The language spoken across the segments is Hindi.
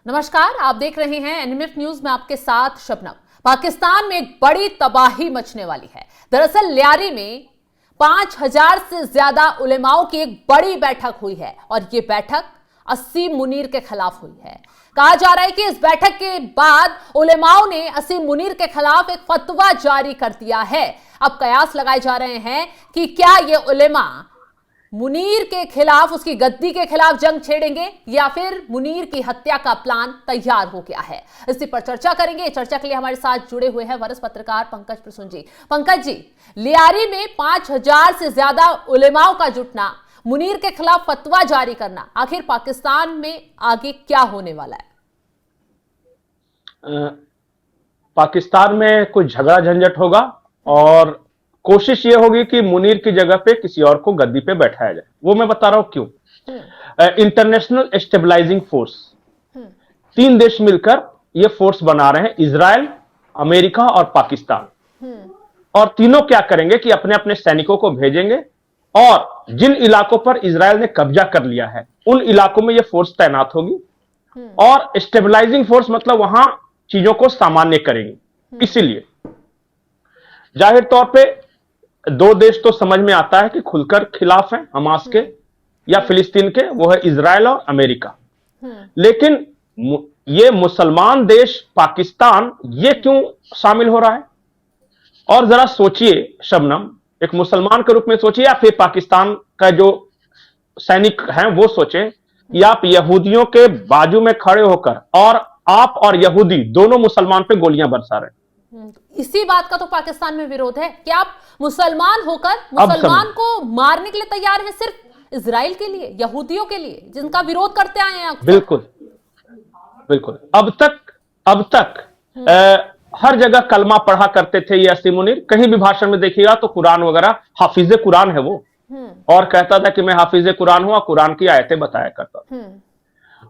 नमस्कार, आप देख रहे हैं एनएमएफ न्यूज में आपके साथ शबनम। पाकिस्तान में एक बड़ी तबाही मचने वाली है। दरअसल लियारी में 5000 से ज्यादा उलेमाओं की एक बड़ी बैठक हुई है और ये बैठक असीम मुनीर के खिलाफ हुई है। कहा जा रहा है कि इस बैठक के बाद उलेमाओं ने असीम मुनीर के खिलाफ एक फतवा जारी कर दिया है। अब कयास लगाए जा रहे हैं कि क्या ये उलेमा मुनीर के खिलाफ, उसकी गद्दी के खिलाफ जंग छेड़ेंगे या फिर मुनीर की हत्या का प्लान तैयार हो गया है। इसी पर चर्चा करेंगे। चर्चा के लिए हमारे साथ जुड़े हुए हैं वरिष्ठ पत्रकार पंकज प्रसून जी। पंकज जी, लियारी में 5000 से ज्यादा उलेमाओं का जुटना, मुनीर के खिलाफ फतवा जारी करना, आखिर पाकिस्तान में आगे क्या होने वाला है? पाकिस्तान में कुछ झगड़ा झंझट होगा और कोशिश ये होगी कि मुनीर की जगह पे किसी और को गद्दी पे बैठाया जाए। वो मैं बता रहा हूं क्यों। इंटरनेशनल स्टेबलाइजिंग फोर्स, 3 देश मिलकर ये फोर्स बना रहे हैं, इजराइल, अमेरिका और पाकिस्तान। और तीनों क्या करेंगे कि अपने अपने सैनिकों को भेजेंगे और जिन इलाकों पर इजराइल ने कब्जा कर लिया है उन इलाकों में ये फोर्स तैनात होगी और स्टेबलाइजिंग फोर्स मतलब वहां चीजों को सामान्य करेंगे। इसीलिए जाहिर तौर पे 2 देश तो समझ में आता है कि खुलकर खिलाफ हैं हमास के या फिलिस्तीन के, वो है इजराइल और अमेरिका। लेकिन ये मुसलमान देश पाकिस्तान ये क्यों शामिल हो रहा है? और जरा सोचिए शबनम, एक मुसलमान के रूप में सोचिए या फिर पाकिस्तान का जो सैनिक हैं वो सोचे कि आप यहूदियों के बाजू में खड़े होकर और आप और यहूदी दोनों मुसलमान पे गोलियां बरसा रहे हैं। इसी बात का तो पाकिस्तान में विरोध है कि आप मुसलमान होकर मुसलमान को मारने के लिए तैयार हैं, सिर्फ इजराइल के लिए, यहूदियों के लिए, जिनका विरोध करते आए हैं। बिल्कुल बिल्कुल। अब तक हर जगह कलमा पढ़ा करते थे ये असीम मुनीर। कहीं भी भाषण में देखिएगा तो कुरान वगैरह, हाफिजे कुरान है वो, और कहता था कि मैं हाफिजे कुरान हूं और कुरान की आयतें बताया करता था।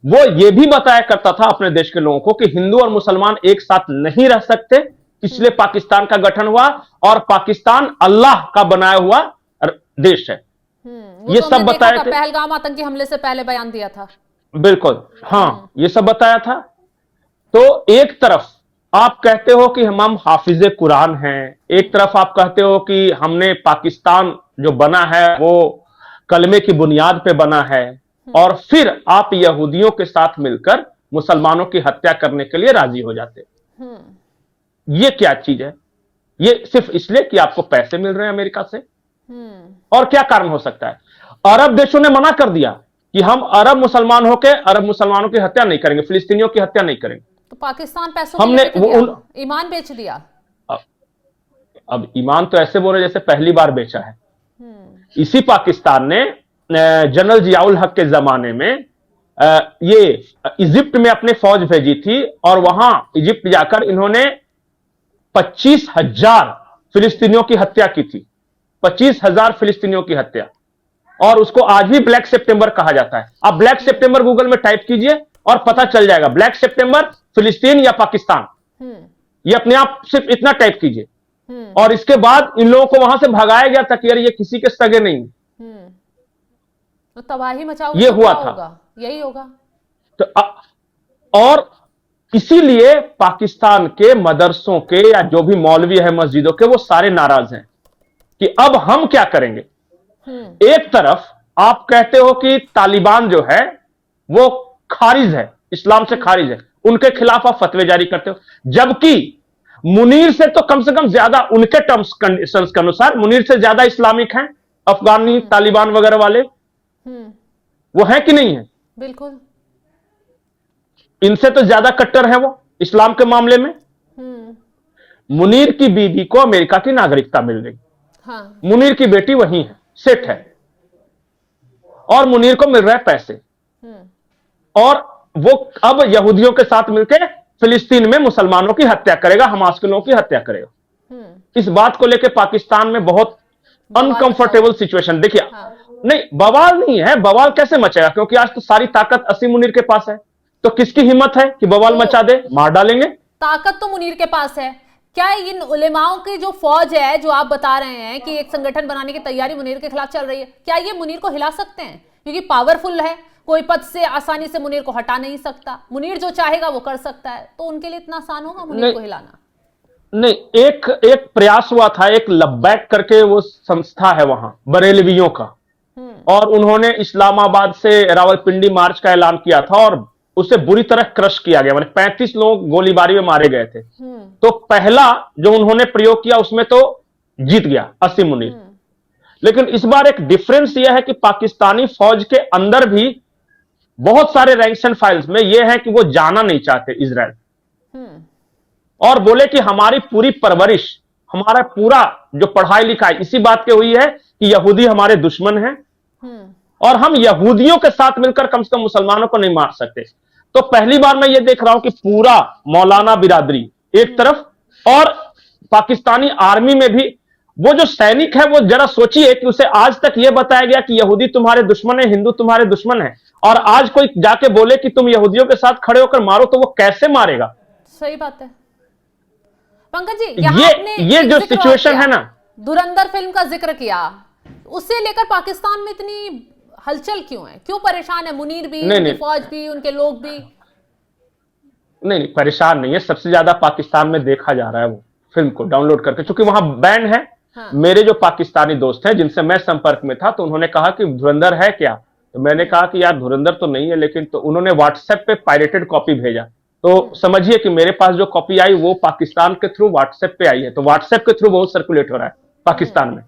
वो ये भी बताया करता था अपने देश के लोगों को कि हिंदू और मुसलमान एक साथ नहीं रह सकते, इसलिए पाकिस्तान का गठन हुआ और पाकिस्तान अल्लाह का बनाया हुआ देश है। ये तो सब बताया थे। पहलगाम आतंकी हमले से पहले बयान दिया था। बिल्कुल, हाँ, ये सब बताया था। तो एक तरफ आप कहते हो कि हम हाफिजे कुरान हैं, एक तरफ आप कहते हो कि हमने पाकिस्तान जो बना है वो कलमे की बुनियाद पे बना है, और फिर आप यहूदियों के साथ मिलकर मुसलमानों की हत्या करने के लिए राजी हो जाते। ये क्या चीज है? ये सिर्फ इसलिए कि आपको पैसे मिल रहे हैं अमेरिका से? और क्या कारण हो सकता है? अरब देशों ने मना कर दिया कि हम अरब मुसलमान होकर अरब मुसलमानों की हत्या नहीं करेंगे, फिलिस्तीनियों की हत्या नहीं करेंगे। तो पाकिस्तान पैसों हमने ईमान बेच दिया। अब ईमान तो ऐसे बोले जैसे पहली बार बेचा है। इसी पाकिस्तान ने जनरल जियाउल हक के जमाने में ये इजिप्ट में अपने फौज भेजी थी और वहां इजिप्ट जाकर इन्होंने 25,000 फिलिस्तीनियों की हत्या की थी। 25,000 फिलिस्तीनियों की हत्या, और उसको आज भी ब्लैक सितंबर कहा जाता है। आप ब्लैक सितंबर गूगल में टाइप कीजिए और पता चल जाएगा, ब्लैक सितंबर फिलिस्तीन या पाकिस्तान, ये अपने आप सिर्फ इतना टाइप कीजिए। और इसके बाद इन लोगों को वहां से भगाया गया था कि यार ये किसी के सगे नहीं। तो तबाही मचाओ, ये हुआ था, यही होगा। तो और इसीलिए पाकिस्तान के मदरसों के या जो भी मौलवी है मस्जिदों के, वो सारे नाराज हैं कि अब हम क्या करेंगे। एक तरफ आप कहते हो कि तालिबान जो है वो खारिज है, इस्लाम से खारिज है, उनके खिलाफ आप फतवे जारी करते हो, जबकि मुनीर से तो कम से कम ज्यादा, उनके टर्म्स कंडीशंस के अनुसार मुनीर से ज्यादा इस्लामिक हैं अफगानी तालिबान वगैरह वाले। वो है कि नहीं है? बिल्कुल, इनसे तो ज्यादा कट्टर है वो इस्लाम के मामले में। मुनीर की बीवी को अमेरिका की नागरिकता मिल गई। हाँ। मुनीर की बेटी वहीं है, सेट है, और मुनीर को मिल रहा है पैसे, और वो अब यहूदियों के साथ मिलकर फिलिस्तीन में मुसलमानों की हत्या करेगा, हमास के लोगों की हत्या करेगा। इस बात को लेकर पाकिस्तान में बहुत अनकंफर्टेबल सिचुएशन। देखिए, हाँ। नहीं, बवाल नहीं है, बवाल कैसे मचेगा, क्योंकि आज तो सारी ताकत असीम मुनीर के पास है, तो किसकी हिम्मत है कि बवाल मचा दे, मार डालेंगे। ताकत तो मुनीर के पास है। क्या इन उलेमाओं की जो फौज है, जो आप बता रहे हैं कि एक संगठन बनाने की तैयारी मुनीर के खिलाफ चल रही है, क्या ये मुनीर को हिला सकते हैं? क्योंकि पावरफुल है, कोई पद से आसानी से मुनीर को हटा नहीं सकता, मुनीर जो चाहेगा वो कर सकता है, तो उनके लिए इतना आसान होगा मुनीर को हिलाना? नहीं, एक एक प्रयास हुआ था, एक लब्बैक करके वो संस्था है वहां बरेलवियों का, और उन्होंने इस्लामाबाद से रावलपिंडी मार्च का ऐलान किया था और उसे बुरी तरह क्रश किया गया, माने 35 लोग गोलीबारी में मारे गए थे। तो पहला जो उन्होंने प्रयोग किया उसमें तो जीत गया असीम मुनीर। लेकिन इस बार एक डिफरेंस यह है कि पाकिस्तानी फौज के अंदर भी बहुत सारे रैंक्स एंड फाइल्स में यह है कि वो जाना नहीं चाहते इजराइल, और बोले कि हमारी पूरी परवरिश, हमारा पूरा जो पढ़ाई लिखाई इसी बात की हुई है कि यहूदी हमारे दुश्मन हैं और हम यहूदियों के साथ मिलकर कम से कम मुसलमानों को नहीं मार सकते। तो पहली बार मैं ये देख रहा हूं कि पूरा मौलाना बिरादरी एक तरफ और पाकिस्तानी आर्मी में भी वो जो सैनिक है, वो जरा सोचिए कि उसे आज तक यह बताया गया कि यहूदी तुम्हारे दुश्मन है, हिंदू तुम्हारे दुश्मन है, और आज कोई जाके बोले कि तुम यहूदियों के साथ खड़े होकर मारो तो वो कैसे मारेगा? सही बात है। पंकज जी, ये जो सिचुएशन है ना, धुरंधर फिल्म का जिक्र किया, उससे लेकर पाकिस्तान में इतनी हलचल क्यों है? क्यों परेशान है मुनीर भी, उनकी फौज भी, उनके लोग भी? नहीं, परेशान नहीं है। सबसे ज्यादा पाकिस्तान में देखा जा रहा है वो फिल्म को डाउनलोड करके, क्योंकि वहां बैन है। हाँ। मेरे जो पाकिस्तानी दोस्त हैं जिनसे मैं संपर्क में था, तो उन्होंने कहा कि धुरंधर है क्या? तो मैंने कहा कि यार धुरंधर तो नहीं है, लेकिन तो उन्होंने व्हाट्सएप पे पायरेटेड कॉपी भेजा। तो समझिए कि मेरे पास जो कॉपी आई वो पाकिस्तान के थ्रू व्हाट्सएप पे आई है, तो व्हाट्सएप के थ्रू बहुत सर्कुलेट हो रहा है पाकिस्तान में।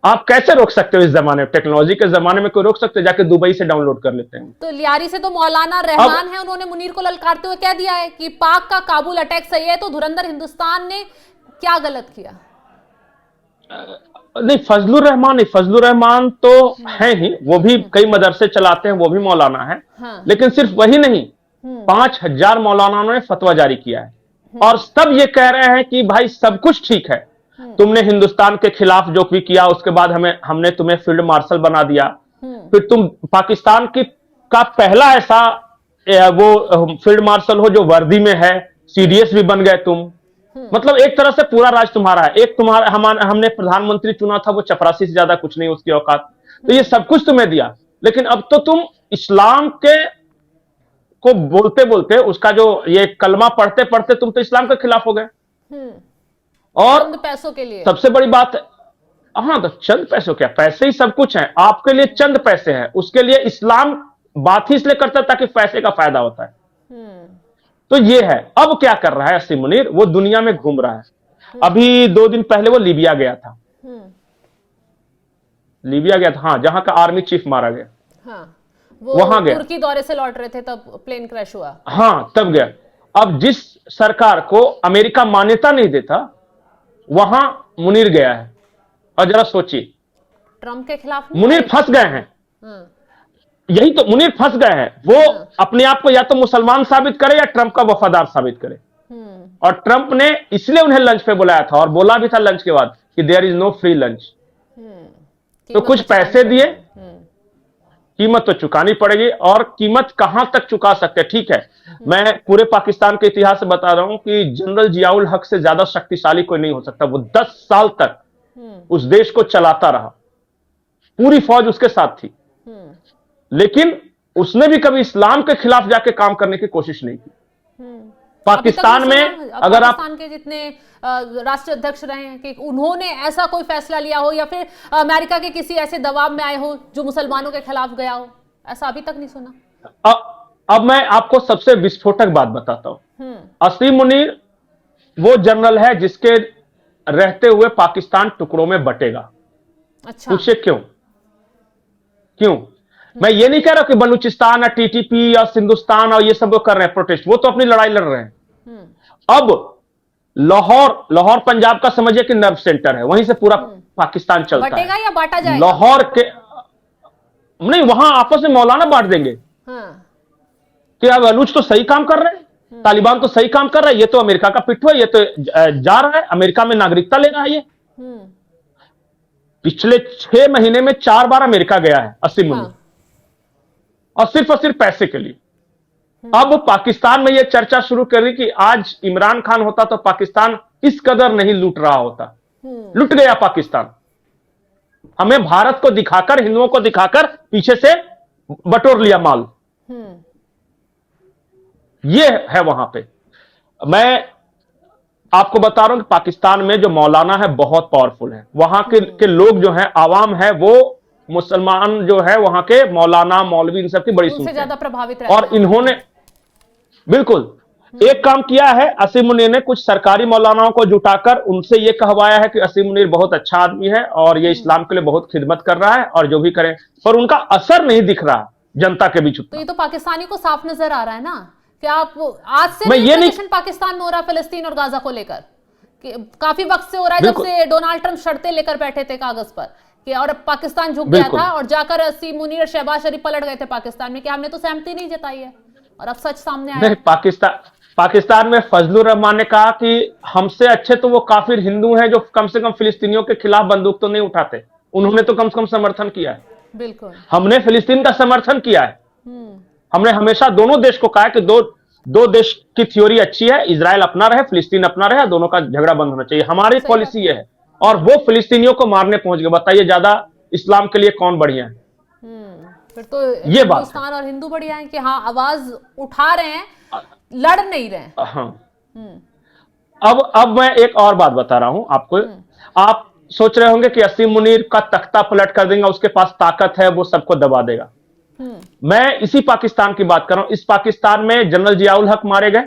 आप कैसे रोक सकते हो? इस जमाने में, टेक्नोलॉजी के जमाने में कोई रोक सकते हो? जाके दुबई से डाउनलोड कर लेते हैं। तो लियारी से तो मौलाना रहमान है, उन्होंने मुनीर को ललकारते हुए कह दिया है कि पाक का काबुल अटैक सही है, तो धुरंधर हिंदुस्तान ने क्या गलत किया? नहीं, फजलुर रहमान तो है ही, वो भी कई मदरसे चलाते हैं, वो भी मौलाना है। हाँ। लेकिन सिर्फ वही नहीं, 5000 मौलानाओं ने फतवा जारी किया है और सब ये कह रहे हैं कि भाई सब कुछ ठीक है, तुमने हिंदुस्तान के खिलाफ जो भी किया उसके बाद हमने तुम्हें फील्ड मार्शल बना दिया, फिर तुम पाकिस्तान का पहला ऐसा वो फील्ड मार्शल हो जो वर्दी में है, सीडीएस भी बन गए तुम। मतलब एक तरह से पूरा राज तुम्हारा है। एक तुम्हारा हमने प्रधानमंत्री चुना था, वो चपरासी से ज्यादा कुछ नहीं उसकी औकात। तो ये सब कुछ तुम्हें दिया, लेकिन अब तो तुम इस्लाम के को बोलते बोलते, उसका जो ये कलमा पढ़ते पढ़ते तुम तो इस्लाम के खिलाफ हो गए। और चंद पैसों के लिए सबसे बड़ी बात है, हाँ, तो चंद पैसों क्या, पैसे ही सब कुछ है। आपके लिए चंद पैसे हैं, उसके लिए इस्लाम बात ही इसलिए करता है ताकि पैसे का फायदा होता है। तो ये है। अब क्या कर रहा है असीम मुनीर? वो दुनिया में घूम रहा है। अभी 2 दिन पहले वो लीबिया गया था। हाँ, जहां का आर्मी चीफ मारा गया। हाँ, वो वहां गया, तुर्की दौरे से लौट रहे थे तब प्लेन क्रैश हुआ। हाँ, तब गया। अब जिस सरकार को अमेरिका मान्यता नहीं देता, वहां मुनीर गया है। और जरा सोचिए, ट्रंप के खिलाफ मुनीर फंस गए हैं। यही तो, मुनीर फंस गए हैं। वो अपने आप को या तो मुसलमान साबित करे या ट्रंप का वफादार साबित करे। और ट्रंप ने इसलिए उन्हें लंच पे बुलाया था और बोला भी था लंच के बाद कि there is no free lunch. तो कुछ पैसे दिए, कीमत तो चुकानी पड़ेगी। और कीमत कहां तक चुका सकते हैं? ठीक है, मैं पूरे पाकिस्तान के इतिहास से बता रहा हूं कि जनरल जियाउल हक से ज्यादा शक्तिशाली कोई नहीं हो सकता। वो 10 साल तक उस देश को चलाता रहा, पूरी फौज उसके साथ थी, लेकिन उसने भी कभी इस्लाम के खिलाफ जाके काम करने की कोशिश नहीं की। पाकिस्तान में अगर आप पाकिस्तान के जितने राष्ट्रीय अध्यक्ष रहे हैं कि उन्होंने ऐसा कोई फैसला लिया हो या फिर अमेरिका के किसी ऐसे दबाव में आए हो जो मुसलमानों के खिलाफ गया हो, ऐसा अभी तक नहीं सुना। अब मैं आपको सबसे विस्फोटक बात बताता हूं। असीम मुनीर वो जनरल है जिसके रहते हुए पाकिस्तान टुकड़ों में बटेगा। अच्छा, पूछिए क्यों? मैं ये नहीं कह रहा कि बलूचिस्तान और टीटीपी और हिंदुस्तान और ये सब वो कर रहे हैं प्रोटेस्ट, वो तो अपनी लड़ाई लड़ रहे हैं। अब लाहौर पंजाब का समझिए कि नर्व सेंटर है, वहीं से पूरा पाकिस्तान चलता है। बटेगा या बांटा जाएगा? लाहौर के नहीं, वहां आपस में मौलाना बांट देंगे। कि अब बलूच तो सही काम कर रहे हैं, तालिबान तो सही काम कर रहा है, ये तो अमेरिका का पिट्ठू है, ये तो जा रहा है अमेरिका में नागरिकता ले रहा है। ये पिछले 6 महीने में 4 बार अमेरिका गया है असीम मुनीर, और सिर्फ पैसे के लिए। अब पाकिस्तान में यह चर्चा शुरू करी कि आज इमरान खान होता तो पाकिस्तान इस कदर नहीं लूट रहा होता। लूट गया पाकिस्तान। हमें भारत को दिखाकर, हिंदुओं को दिखाकर पीछे से बटोर लिया माल। ये है वहां पे। मैं आपको बता रहा हूं कि पाकिस्तान में जो मौलाना है बहुत पावरफुल है। वहां के लोग जो है, आवाम है, वो मुसलमान जो है वहां के मौलाना मौलवी इन सब की बड़ी उनसे सुनते ज्यादा हैं। प्रभावित और रहते हैं। इन्होंने बिल्कुल एक काम किया है, असीम मुनीर ने कुछ सरकारी मौलानाओं को जुटाकर उनसे यह कहवाया है कि असीम मुनीर बहुत अच्छा आदमी है और ये इस्लाम के लिए बहुत खिदमत कर रहा है और जो भी करे, पर उनका असर नहीं दिख रहा जनता के बीच तो उतना। ये तो पाकिस्तानी को साफ नजर आ रहा है ना कि आप आज से मैं ये नहीं, इंफॉर्मेशन पाकिस्तान में हो रहा है फिलिस्तीन और गाजा को लेकर कि काफी वक्त से हो रहा है, जब से डोनाल्ड ट्रंप शर्तें लेकर बैठे थे कागज पर कि और पाकिस्तान झुक गया था और जाकर असीम मुनीर और शहबाज शरीफ पलट गए थे पाकिस्तान में कि हमने तो सहमति नहीं जताई है, और अब सच सामने आया। नहीं, पाकिस्तान में फजलुर रहमान ने कहा कि हमसे अच्छे तो वो काफिर हिंदू हैं जो कम से कम फिलिस्तीनियों के खिलाफ बंदूक तो नहीं उठाते। उन्होंने तो कम से कम समर्थन किया है। बिल्कुल, हमने फिलिस्तीन का समर्थन किया है। हमने हमेशा दोनों देश को कहा है कि दो देश की थ्योरी अच्छी है, इजराइल अपना रहे, फिलिस्तीन अपना रहे, दोनों का झगड़ा बंद होना चाहिए। हमारी पॉलिसी ये है, और वो फिलिस्तीनियों को मारने पहुंच गए। बताइए ज्यादा इस्लाम के लिए कौन बढ़िया है? फिर तो ये बात हिंदुस्तान और हिंदू बढ़िया है कि हाँ आवाज उठा रहे हैं, लड़ नहीं रहे हैं। हाँ। अब मैं एक और बात बता रहा हूं आपको। आप सोच रहे होंगे कि असीम मुनीर का तख्ता पलट कर देंगे, उसके पास ताकत है, वो सबको दबा देगा। मैं इसी पाकिस्तान की बात कर रहा हूं। इस पाकिस्तान में जनरल जियाउल हक मारे गए,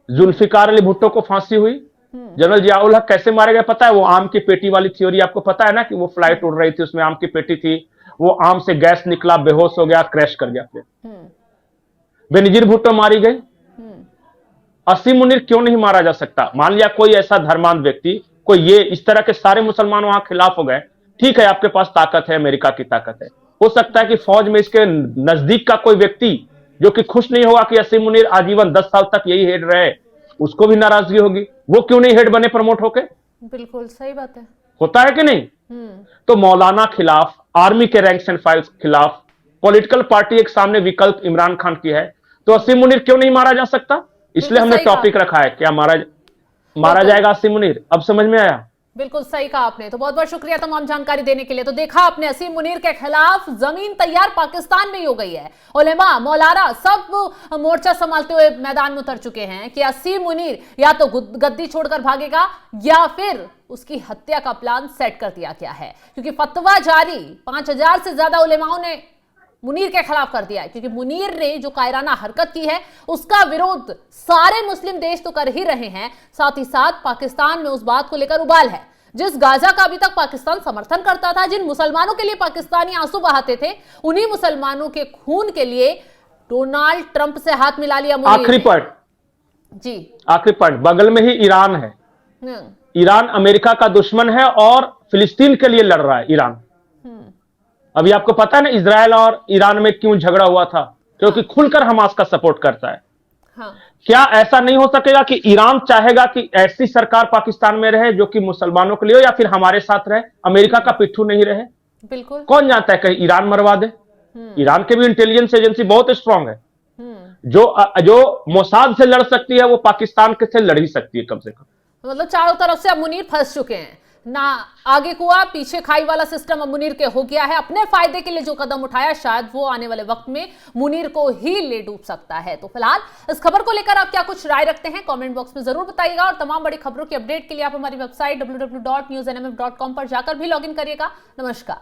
जुल्फिकार अली भुट्टो को फांसी हुई। जनरल जियाउल हक कैसे मारे गए पता है? वो आम की पेटी वाली थ्योरी आपको पता है ना, कि वो फ्लाइट उड़ रही थी, उसमें आम की पेटी थी, वो आम से गैस निकला, बेहोश हो गया, क्रैश कर गया। फिर बेनजीर भुट्टो मारी गई। असीम मुनीर क्यों नहीं मारा जा सकता? मान लिया कोई ऐसा धर्मांध व्यक्ति, कोई ये इस तरह के सारे मुसलमान वहां खिलाफ हो गए, ठीक है, आपके पास ताकत है, अमेरिका की ताकत है, हो सकता है कि फौज में इसके नजदीक का कोई व्यक्ति जो कि खुश नहीं होगा कि असीम मुनीर आजीवन 10 साल तक यही हेड रहे, उसको भी नाराजगी होगी। वो क्यों नहीं हेड बने प्रमोट होके? बिल्कुल सही बात है। होता है कि नहीं? तो मौलाना खिलाफ, आर्मी के रैंक्स एंड फाइल्स खिलाफ, पॉलिटिकल पार्टी एक सामने विकल्प इमरान खान की है, तो असीम मुनीर क्यों नहीं मारा जा सकता? इसलिए हमने टॉपिक रखा है, क्या मारा जाएगा असीम मुनीर? अब समझ में आया? बिल्कुल सही कहा आपने। तो बहुत बहुत शुक्रिया तमाम जानकारी देने के लिए। तो देखा आपने, असीम मुनीर के खिलाफ जमीन तैयार पाकिस्तान में ही हो गई है। उलेमा, मौलाना सब मोर्चा संभालते हुए मैदान में उतर चुके हैं कि असीम मुनीर या तो गद्दी छोड़कर भागेगा या फिर उसकी हत्या का प्लान सेट कर दिया गया है, क्योंकि फतवा जारी 5000 से ज्यादा उलेमाओं ने मुनीर के खिलाफ कर दिया है, क्योंकि मुनीर ने जो कायराना हरकत की है उसका विरोध सारे मुस्लिम देश तो कर ही रहे हैं, साथ ही साथ पाकिस्तान में उस बात को लेकर उबाल है। जिस गाजा का अभी तक पाकिस्तान समर्थन करता था, जिन मुसलमानों के लिए पाकिस्तानी आंसू बहाते थे, उन्हीं मुसलमानों के खून के लिए डोनाल्ड ट्रंप से हाथ मिला लिया मुनीर। आखिरी पॉइंट जी, आखिरी पॉइंट, बगल में ही ईरान है। ईरान अमेरिका का दुश्मन है और फिलिस्तीन के लिए लड़ रहा है ईरान। अभी आपको पता है ना इजराइल और ईरान में क्यों झगड़ा हुआ था? क्योंकि खुलकर हमास का सपोर्ट करता है। हाँ। क्या ऐसा नहीं हो सकेगा कि ईरान चाहेगा कि ऐसी सरकार पाकिस्तान में रहे जो कि मुसलमानों के लिए हो, या फिर हमारे साथ रहे, अमेरिका का पिट्ठू नहीं रहे? बिल्कुल। कौन जानता है, कहीं ईरान मरवा दे। ईरान के भी इंटेलिजेंस एजेंसी बहुत स्ट्रांग है। जो मोसाद से लड़ सकती है वो पाकिस्तान के से लड़ ही सकती है कम से कम। मतलब चारों तरफ से अब मुनीर फंस चुके हैं ना, आगे कुआं पीछे खाई वाला सिस्टम अब मुनीर के हो गया है। अपने फायदे के लिए जो कदम उठाया, शायद वो आने वाले वक्त में मुनीर को ही ले डूब सकता है। तो फिलहाल इस खबर को लेकर आप क्या कुछ राय रखते हैं, कमेंट बॉक्स में जरूर बताइएगा। और तमाम बड़ी खबरों की अपडेट के लिए आप हमारी वेबसाइट www.newsnmf.com पर जाकर भी लॉगिन करिएगा। नमस्कार।